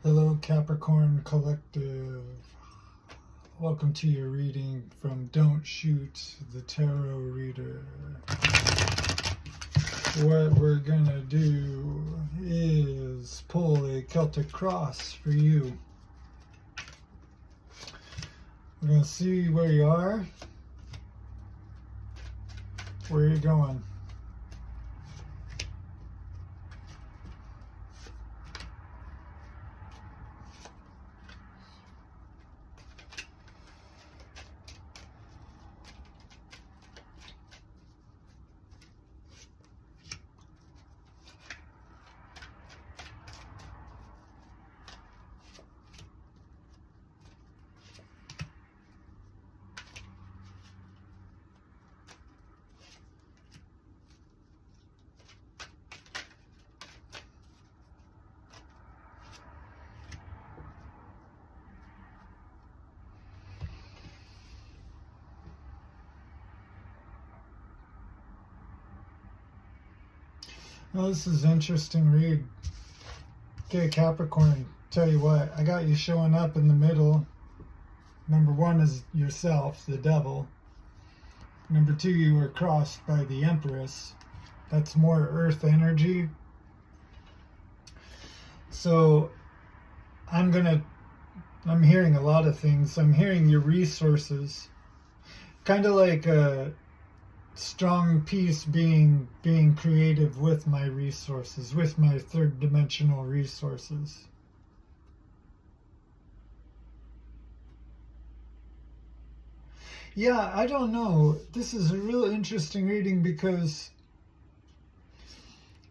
Hello, Capricorn Collective. Welcome to your reading from Don't Shoot the Tarot Reader. What we're gonna do is pull a Celtic cross for you. We're gonna see where you are, where you're going. Well, this is an interesting read. Okay, Capricorn, tell you what, I got you showing up in the middle. Number one is yourself, the devil. Number two, you were crossed by the Empress. That's more earth energy. So I'm hearing a lot of things. I'm hearing your resources. Kind of like a strong piece being creative with my resources, with my third dimensional resources. Yeah, I don't know. This is a real interesting reading because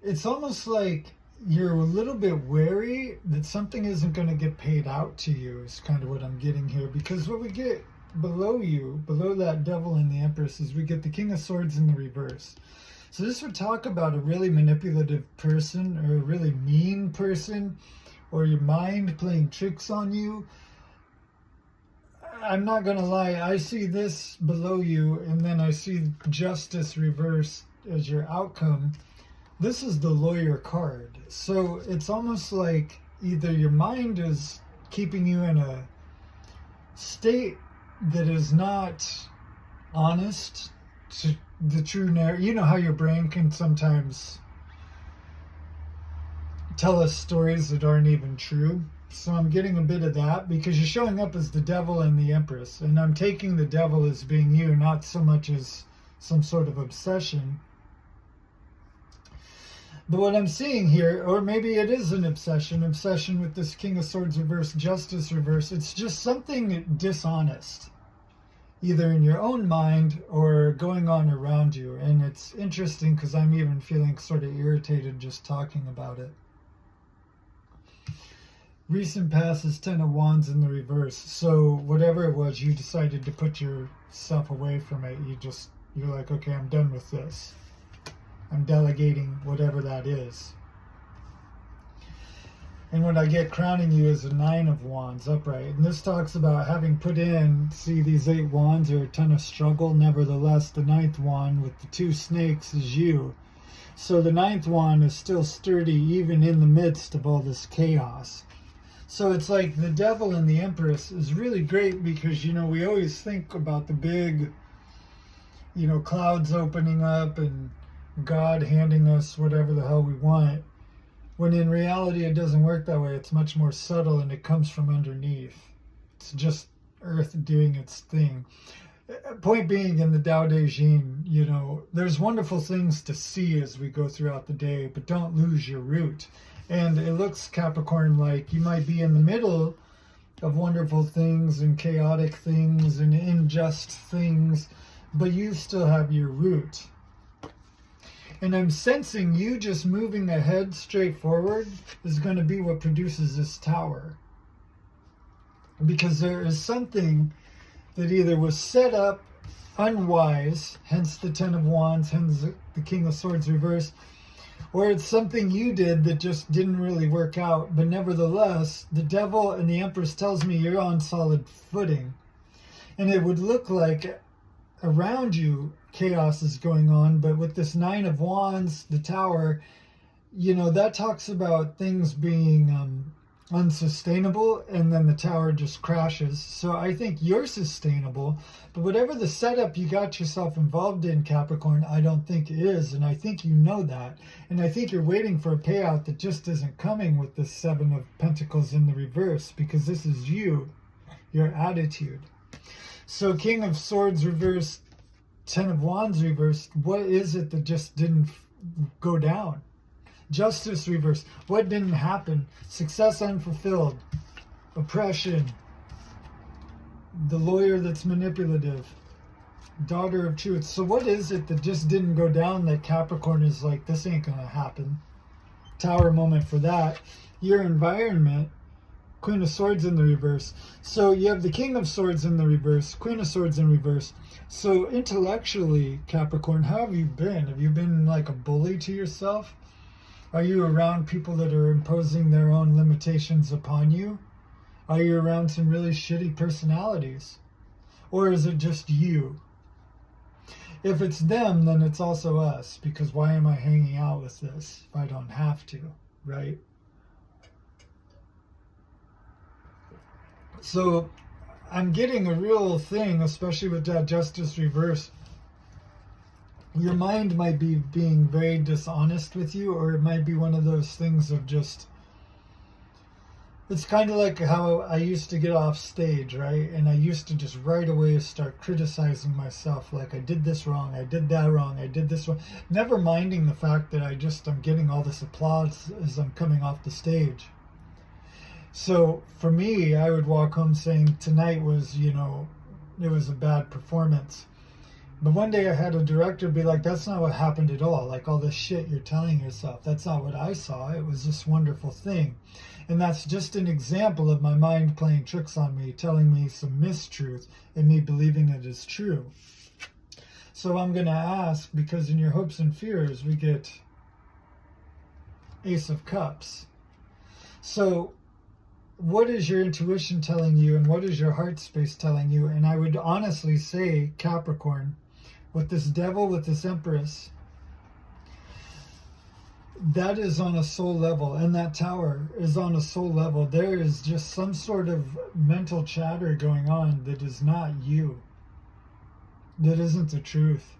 it's almost like you're a little bit wary that something isn't going to get paid out to you is kind of what I'm getting here. Because what we get below you, below that devil and the Empress, is we get the King of Swords in the reverse. So this would talk about a really manipulative person or a really mean person, or your mind playing tricks on you. I'm not going to lie, I see this below you, and then I see justice reversed as your outcome. This is the lawyer card. So it's almost like either your mind is keeping you in a state that is not honest to the true narrative. You know how your brain can sometimes tell us stories that aren't even true. So I'm getting a bit of that because you're showing up as the devil and the Empress. And I'm taking the devil as being you, not so much as some sort of obsession. But what I'm seeing here, or maybe it is an obsession with this King of Swords reverse, justice reverse. It's just something dishonest, either in your own mind or going on around you. And it's interesting because I'm even feeling sort of irritated just talking about it. Recent past is Ten of Wands in the reverse. So whatever it was, you decided to put yourself away from it. You're like, okay, I'm done with this. I'm delegating whatever that is. And what I get crowning you is a Nine of Wands upright. And this talks about having put in, see these 8 wands are a ton of struggle. Nevertheless, the 9th wand with the 2 snakes is you. So the 9th wand is still sturdy even in the midst of all this chaos. So it's like the devil and the Empress is really great because, we always think about the big, clouds opening up and God handing us whatever the hell we want, when in reality it doesn't work that way. It's much more subtle and it comes from underneath. It's just earth doing its thing. Point being, in the Tao Te Ching, there's wonderful things to see as we go throughout the day, but don't lose your root. And it looks, Capricorn, like you might be in the middle of wonderful things and chaotic things and unjust things, but you still have your root. And I'm sensing you just moving ahead straight forward is going to be what produces this tower. Because there is something that either was set up unwise, hence the Ten of Wands, hence the King of Swords reverse, or it's something you did that just didn't really work out. But nevertheless, the devil and the Empress tells me you're on solid footing. And it would look like around you chaos is going on, but with this Nine of Wands, the Tower, that talks about things being unsustainable, and then the tower just crashes. So I think you're sustainable, but whatever the setup you got yourself involved in, Capricorn, I don't think it is, and I think you know that, and I think you're waiting for a payout that just isn't coming with the Seven of Pentacles in the reverse, because this is you, your attitude. So King of Swords reversed, Ten of Wands reversed. What is it that just didn't go down? Justice reversed. What didn't happen? Success unfulfilled. Oppression. The lawyer that's manipulative. Daughter of truth. So what is it that just didn't go down that Capricorn is like, this ain't gonna happen? Tower moment for that. Your environment. Queen of Swords in the reverse. So you have the King of Swords in the reverse, Queen of Swords in reverse. So intellectually, Capricorn, how have you been? Have you been like a bully to yourself? Are you around people that are imposing their own limitations upon you? Are you around some really shitty personalities? Or is it just you? If it's them, then it's also us, because why am I hanging out with this if I don't have to, right? So I'm getting a real thing, especially with that Justice reverse. Your mind might be being very dishonest with you, or it might be one of those things of just, it's kind of like how I used to get off stage, right? And I used to just right away start criticizing myself, like I did this wrong, I did that wrong, I did this wrong, never minding the fact that I'm getting all this applause as I'm coming off the stage. So for me, I would walk home saying tonight was, it was a bad performance. But one day I had a director be like, that's not what happened at all. Like all this shit you're telling yourself, that's not what I saw. It was this wonderful thing. And that's just an example of my mind playing tricks on me, telling me some mistruth and me believing it is true. So I'm going to ask, because in your hopes and fears, we get Ace of Cups. So what is your intuition telling you, and what is your heart space telling you? And I would honestly say, Capricorn, with this Devil, with this Empress, that is on a soul level, and that Tower is on a soul level. There is just some sort of mental chatter going on that is not you, that isn't the truth.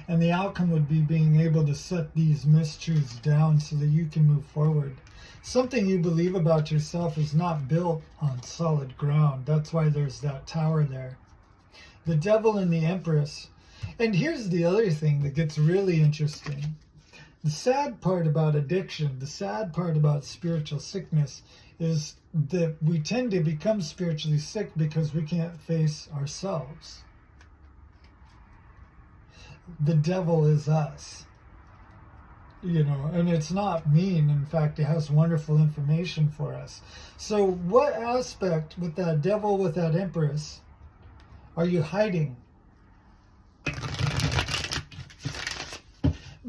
And the outcome would be being able to set these mistruths down so that you can move forward. Something you believe about yourself is not built on solid ground. That's why there's that Tower there. The Devil and the Empress. And here's the other thing that gets really interesting. The sad part about addiction, the sad part about spiritual sickness, is that we tend to become spiritually sick because we can't face ourselves. The devil is us. And it's not mean. In fact, it has wonderful information for us. So what aspect with that Devil, with that Empress, are you hiding?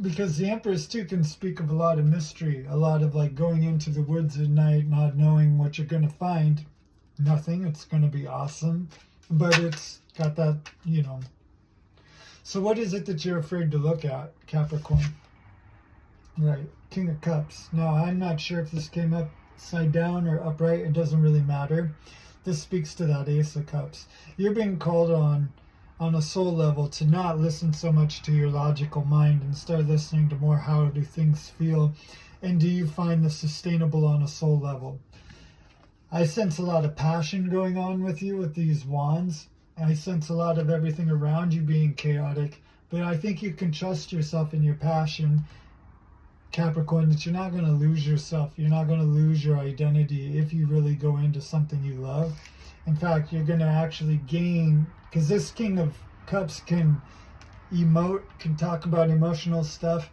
Because the Empress too can speak of a lot of mystery, a lot of like going into the woods at night, not knowing what you're going to find. Nothing. It's going to be awesome. But it's got that, So what is it that you're afraid to look at, Capricorn? Right, King of Cups. Now, I'm not sure if this came upside down or upright. It doesn't really matter. This speaks to that Ace of Cups. You're being called on a soul level to not listen so much to your logical mind and start listening to more how do things feel, and do you find this sustainable on a soul level. I sense a lot of passion going on with you with these wands. I sense a lot of everything around you being chaotic, but I think you can trust yourself in your passion, Capricorn, that you're not going to lose yourself. You're not going to lose your identity if you really go into something you love. In fact, you're going to actually gain, because this King of Cups can emote, can talk about emotional stuff,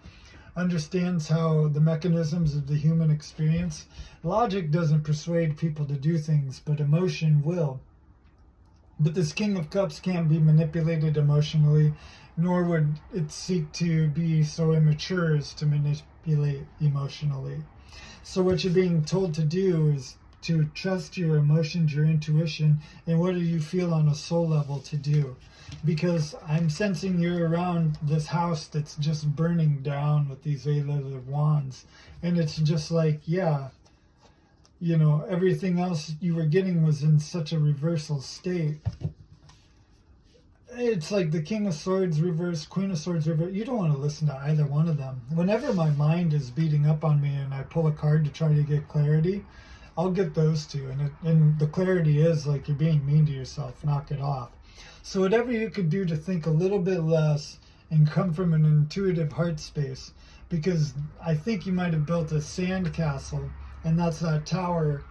understands how the mechanisms of the human experience. Logic doesn't persuade people to do things, but emotion will. But this King of Cups can't be manipulated emotionally, nor would it seek to be so immature as to manipulate emotionally. So what you're being told to do is to trust your emotions, your intuition, and what do you feel on a soul level to do. Because I'm sensing you're around this house that's just burning down with these 8 of Wands. And it's just like, yeah, you know, everything else you were getting was in such a reversal state. It's like the King of Swords reverse, Queen of Swords reverse. You don't want to listen to either one of them. Whenever my mind is beating up on me and I pull a card to try to get clarity, I'll get those two. And the clarity is like, you're being mean to yourself, knock it off. So whatever you could do to think a little bit less and come from an intuitive heart space, because I think you might have built a sand castle, and that's that tower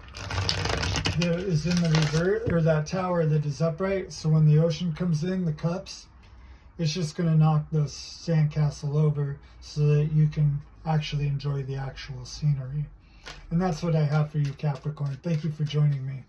that is in the revert, or that tower that is upright. So when the ocean comes in, the cups, it's just going to knock the sandcastle over so that you can actually enjoy the actual scenery. And that's what I have for you, Capricorn. Thank you for joining me.